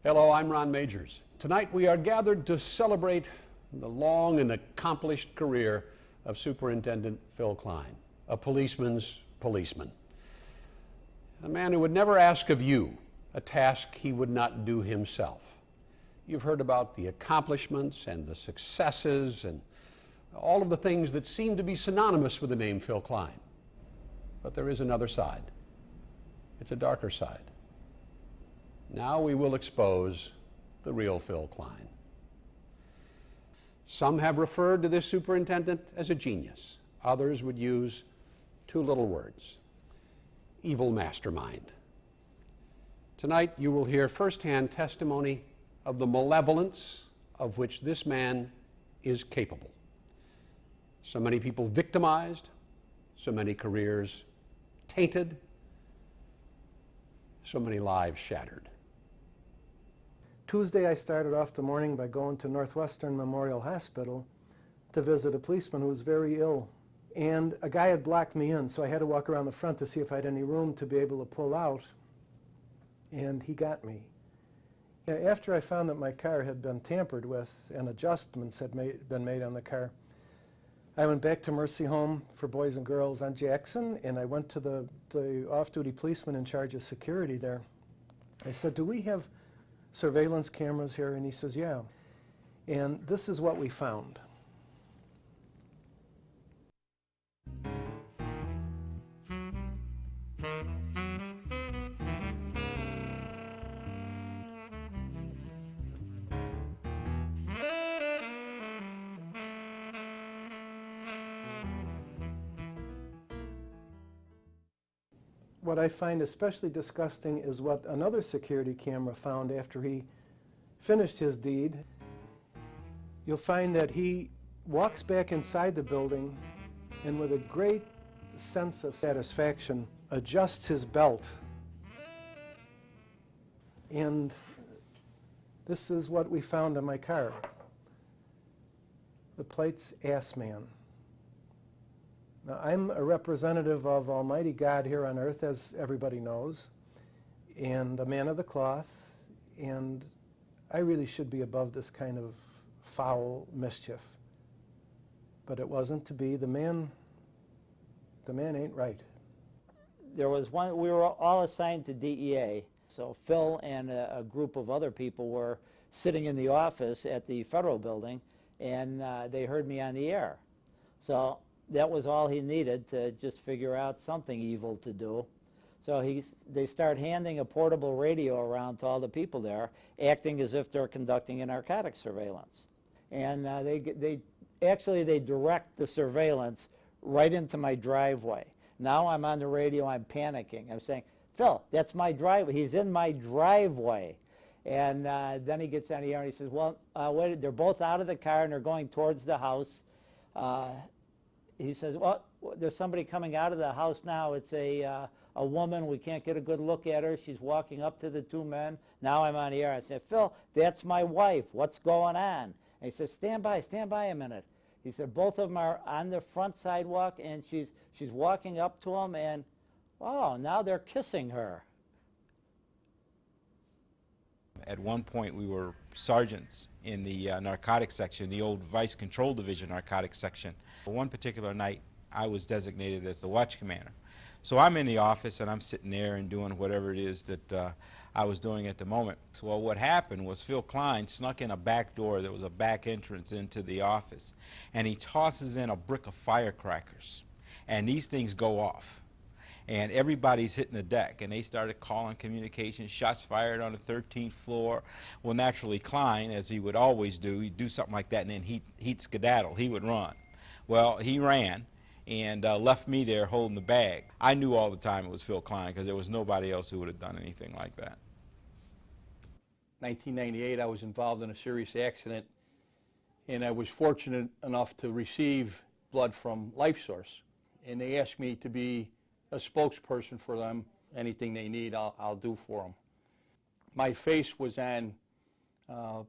Hello, I'm Ron Majors. Tonight we are gathered to celebrate the long and accomplished career of Superintendent Phil Cline, a policeman's policeman. A man who would never ask of you a task he would not do himself. You've heard about the accomplishments and the successes and all of the things that seem to be synonymous with the name Phil Cline. But there is another side. It's a darker side. Now we will expose the real Phil Cline. Some have referred to this superintendent as a genius. Others would use two little words: evil mastermind. Tonight you will hear firsthand testimony of the malevolence of which this man is capable. So many people victimized, so many careers tainted, so many lives shattered. Tuesday, I started off the morning by going to Northwestern Memorial Hospital to visit a policeman who was very ill. And a guy had blocked me in, so I had to walk around the front to see if I had any room to be able to pull out. And he got me. After I found that my car had been tampered with and adjustments had been made on the car, I went back to Mercy Home for Boys and Girls on Jackson, and I went to the off-duty policeman in charge of security there. I said, "Do we have surveillance cameras here?" And he says, "Yeah." And this is what we found. What I find especially disgusting is what another security camera found after he finished his deed. You'll find that he walks back inside the building and with a great sense of satisfaction adjusts his belt. And this is what we found on my car. The plate's Ass Man. Now, I'm a representative of Almighty God here on earth, as everybody knows, and a man of the cloth, and I really should be above this kind of foul mischief. But it wasn't to be. The man ain't right. There was one, we were all assigned to DEA, so Phil and a group of other people were sitting in the office at the federal building, and they heard me on the air. So that was all he needed to just figure out something evil to do. So they start handing a portable radio around to all the people there, acting as if they're conducting a narcotic surveillance. And they direct the surveillance right into my driveway. Now I'm on the radio, I'm panicking. I'm saying, "Phil, that's my driveway. He's in my driveway." And then he gets on the air and he says, "Well, wait, they're both out of the car and they're going towards the house." He says, "Well, there's somebody coming out of the house now. It's a woman. We can't get a good look at her. She's walking up to the two men." Now I'm on the air. I said, "Phil, that's my wife. What's going on?" And he says, stand by a minute." He said, "Both of them are on the front sidewalk, and she's walking up to them, and, oh, now they're kissing her." At one point, we were sergeants in the narcotics section, the old Vice Control Division narcotics section. One particular night, I was designated as the watch commander. So I'm in the office, and I'm sitting there and doing whatever it is that I was doing at the moment. So what happened was Phil Cline snuck in a back door. There was a back entrance into the office, and he tosses in a brick of firecrackers, and these things go off. And everybody's hitting the deck, and they started calling communications, shots fired on the 13th floor. Well, naturally, Cline, as he would always do, he'd do something like that, and then he'd skedaddle, he would run. Well, he ran and left me there holding the bag. I knew all the time it was Phil Cline because there was nobody else who would have done anything like that. 1998, I was involved in a serious accident, and I was fortunate enough to receive blood from Life Source, and they asked me to be a spokesperson for them. Anything they need, I'll do for them. My face was on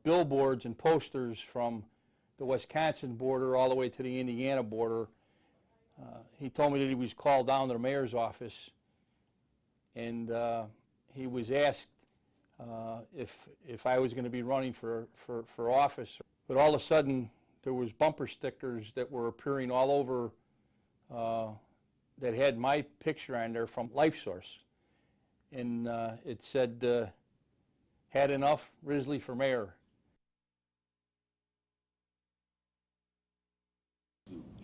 billboards and posters from the Wisconsin border all the way to the Indiana border. He told me that he was called down to the mayor's office, and he was asked if I was going to be running for office. But all of a sudden, there was bumper stickers that were appearing all over that had my picture on there from LifeSource. And it said, "Had enough, Risley for mayor."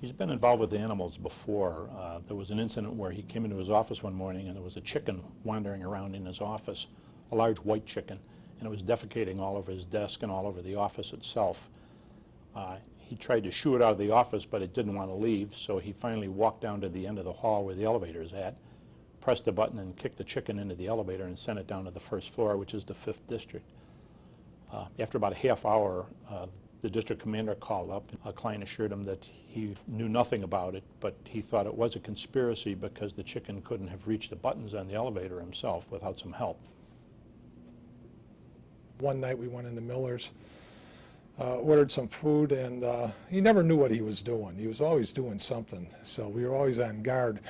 He's been involved with animals before. There was an incident where he came into his office one morning and there was a chicken wandering around in his office, a large white chicken, and it was defecating all over his desk and all over the office itself. He tried to shoo it out of the office, but it didn't want to leave, so he finally walked down to the end of the hall where the elevator is at, pressed a button and kicked the chicken into the elevator and sent it down to the first floor, which is the 5th District. After about a half hour, the district commander called up. Cline assured him that he knew nothing about it, but he thought it was a conspiracy because the chicken couldn't have reached the buttons on the elevator himself without some help. One night we went into Miller's, ordered some food, and he never knew what he was doing. He was always doing something, so we were always on guard.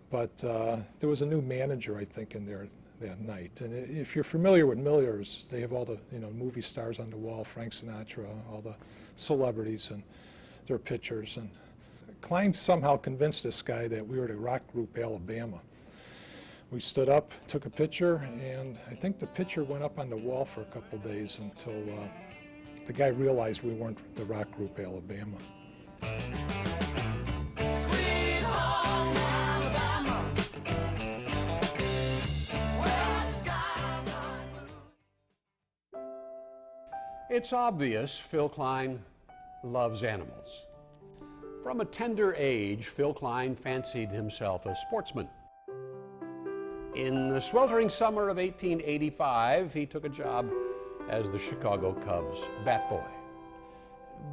But there was a new manager, I think, in there that night. And if you're familiar with Miller's, they have all the movie stars on the wall, Frank Sinatra, all the celebrities and their pictures. And Cline somehow convinced this guy that we were the rock group Alabama. We stood up, took a picture, and I think the picture went up on the wall for a couple days until the guy realized we weren't the rock group Alabama. It's obvious Phil Cline loves animals. From a tender age, Phil Cline fancied himself a sportsman. In the sweltering summer of 1885, he took a job as the Chicago Cubs bat boy.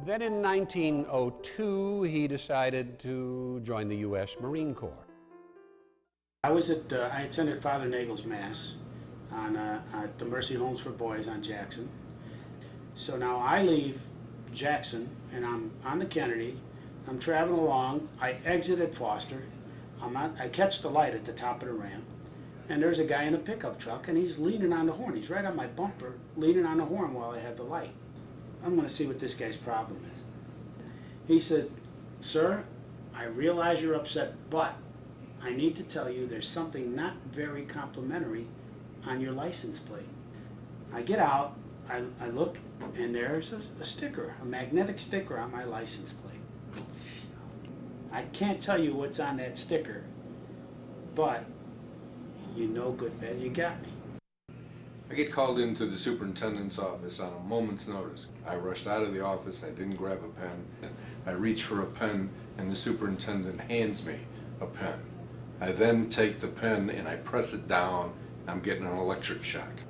Then in 1902, he decided to join the U.S. Marine Corps. I attended Father Nagel's Mass at the Mercy Homes for Boys on Jackson. So now I leave Jackson and I'm on the Kennedy. I'm traveling along. I exit at Foster. I catch the light at the top of the ramp, and there's a guy in a pickup truck, and he's leaning on the horn. He's right on my bumper, leaning on the horn while I have the light. I'm going to see what this guy's problem is. He says, "Sir, I realize you're upset, but I need to tell you there's something not very complimentary on your license plate." I get out. I look, and there's a sticker, a magnetic sticker on my license plate. I can't tell you what's on that sticker, but you know good bad you got me. I get called into the superintendent's office on a moment's notice. I rushed out of the office, I didn't grab a pen. I reach for a pen, and the superintendent hands me a pen. I then take the pen and I press it down. I'm getting an electric shock.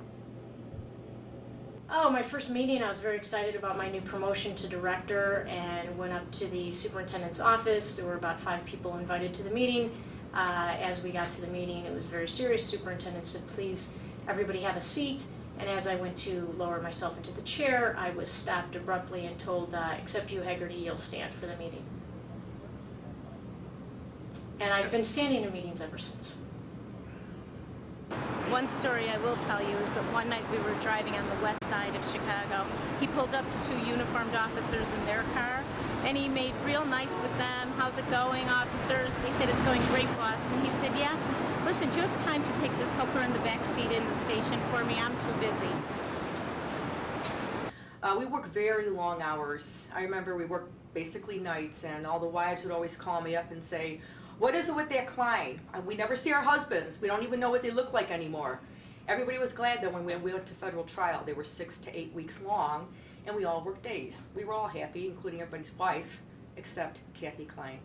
Oh, my first meeting, I was very excited about my new promotion to director and went up to the superintendent's office. There were about 5 people invited to the meeting. As we got to the meeting, it was very serious. Superintendent said, "Please, everybody have a seat." And as I went to lower myself into the chair, I was stopped abruptly and told, "Except you, Haggerty, you'll stand for the meeting." And I've been standing in meetings ever since. One story I will tell you is that one night we were driving on the west side of Chicago. He pulled up to 2 uniformed officers in their car, and he made real nice with them. "How's it going, officers?" They said, "It's going great, boss." And he said, "Yeah, listen, do you have time to take this hooker in the back seat in the station for me? I'm too busy." We work very long hours. I remember we worked basically nights, and all the wives would always call me up and say, "What is it with that Cline? We never see our husbands. We don't even know what they look like anymore." Everybody was glad that when we went to federal trial, they were 6 to 8 weeks long, and we all worked days. We were all happy, including everybody's wife, except Kathy Cline.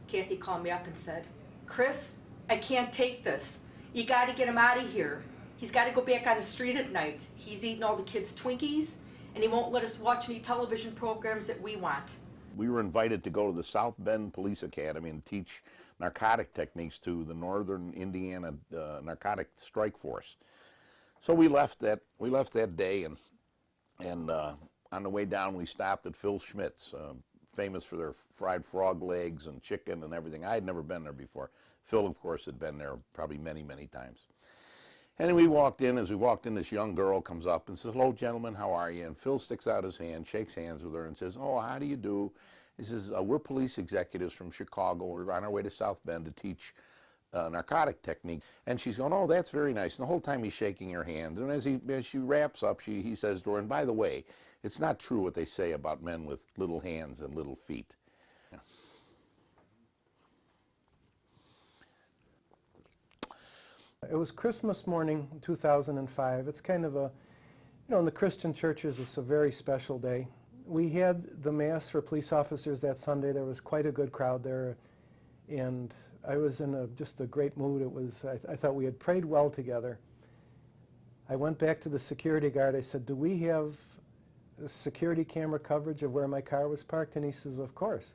Kathy called me up and said, "Chris, I can't take this. You got to get him out of here. He's got to go back on the street at night. He's eating all the kids' Twinkies, and he won't let us watch any television programs that we want." We were invited to go to the South Bend Police Academy and teach narcotic techniques to the Northern Indiana Narcotic Strike Force. So we left that day, and on the way down we stopped at Phil Schmidt's, famous for their fried frog legs and chicken and everything. I had never been there before. Phil, of course, had been there probably many, many times. And we walked in. As we walked in, this young girl comes up and says, "Hello, gentlemen, how are you?" And Phil sticks out his hand, shakes hands with her, and says, "Oh, how do you do?" He says, "We're police executives from Chicago. We're on our way to South Bend to teach narcotic technique." And she's going, "Oh, that's very nice." And the whole time he's shaking her hand. And as she wraps up, he says to her, "And by the way, it's not true what they say about men with little hands and little feet." Yeah. It was Christmas morning, 2005. It's kind of a, in the Christian churches, it's a very special day. We had the Mass for police officers that Sunday. There was quite a good crowd there, and I was in just a great mood. I thought we had prayed well together. I went back to the security guard. I said, "Do we have a security camera coverage of where my car was parked?" And he says, "Of course."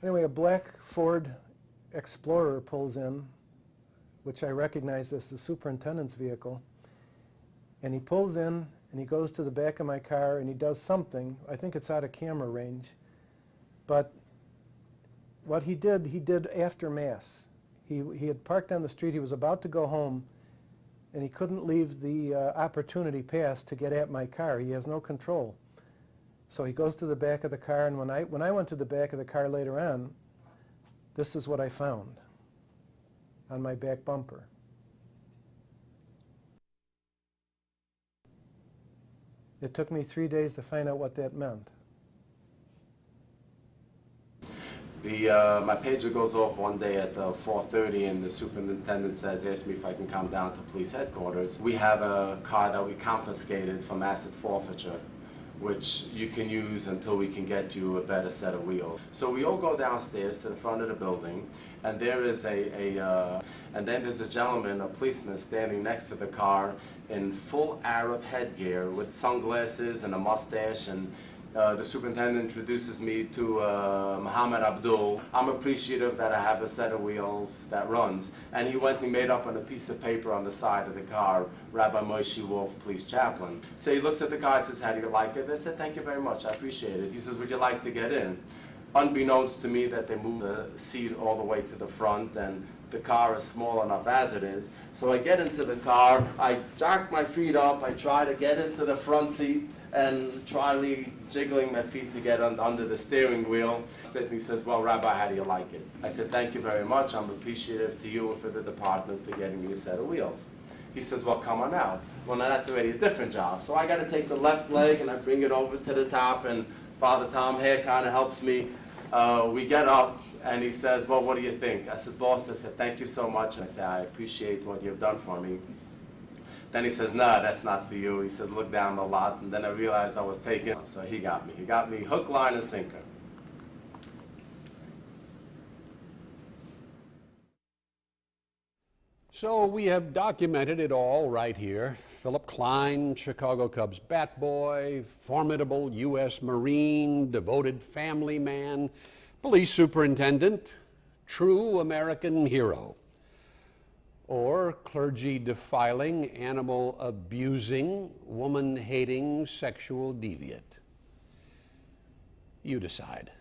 Anyway, a black Ford Explorer pulls in, which I recognized as the superintendent's vehicle. And he pulls in, and he goes to the back of my car, and he does something. I think it's out of camera range. But what he did after Mass. He had parked on the street. He was about to go home, and he couldn't leave the opportunity pass to get at my car. He has no control. So he goes to the back of the car, and when I went to the back of the car later on, this is what I found on my back bumper. It took me 3 days to find out what that meant. My pager goes off one day at 4:30, and the superintendent asks me if I can come down to police headquarters. We have a car that we confiscated from asset forfeiture, which you can use until we can get you a better set of wheels. So we all go downstairs to the front of the building, and there is and then there's a gentleman, a policeman, standing next to the car in full Arab headgear with sunglasses and a mustache, and the superintendent introduces me to Muhammad Abdul. I'm appreciative that I have a set of wheels that runs. And he went and he made up on a piece of paper on the side of the car, Rabbi Moshe Wolf, police chaplain. So he looks at the car and says, "How do you like it?" I said, "Thank you very much, I appreciate it." He says, "Would you like to get in?" Unbeknownst to me that they moved the seat all the way to the front, and the car is small enough as it is. So I get into the car, I jack my feet up, I try to get into the front seat, and trying jiggling my feet to get under the steering wheel. And he says, "Well, Rabbi, how do you like it?" I said, "Thank you very much. I'm appreciative to you and for the department for getting me a set of wheels." He says, "Well, come on out." Well, now that's already a different job. So I got to take the left leg and I bring it over to the top, and Father Tom here kind of helps me. We get up, and he says, "Well, what do you think?" I said, "Boss," I said, "thank you so much." And I said, "I appreciate what you've done for me." Then he says, "No, that's not for you." He says, "Look down the lot." And then I realized I was taken. So he got me. He got me hook, line, and sinker. So we have documented it all right here. Philip Cline, Chicago Cubs bat boy, formidable U.S. Marine, devoted family man, police superintendent, true American hero. Or clergy defiling, animal abusing, woman hating, sexual deviant. You decide.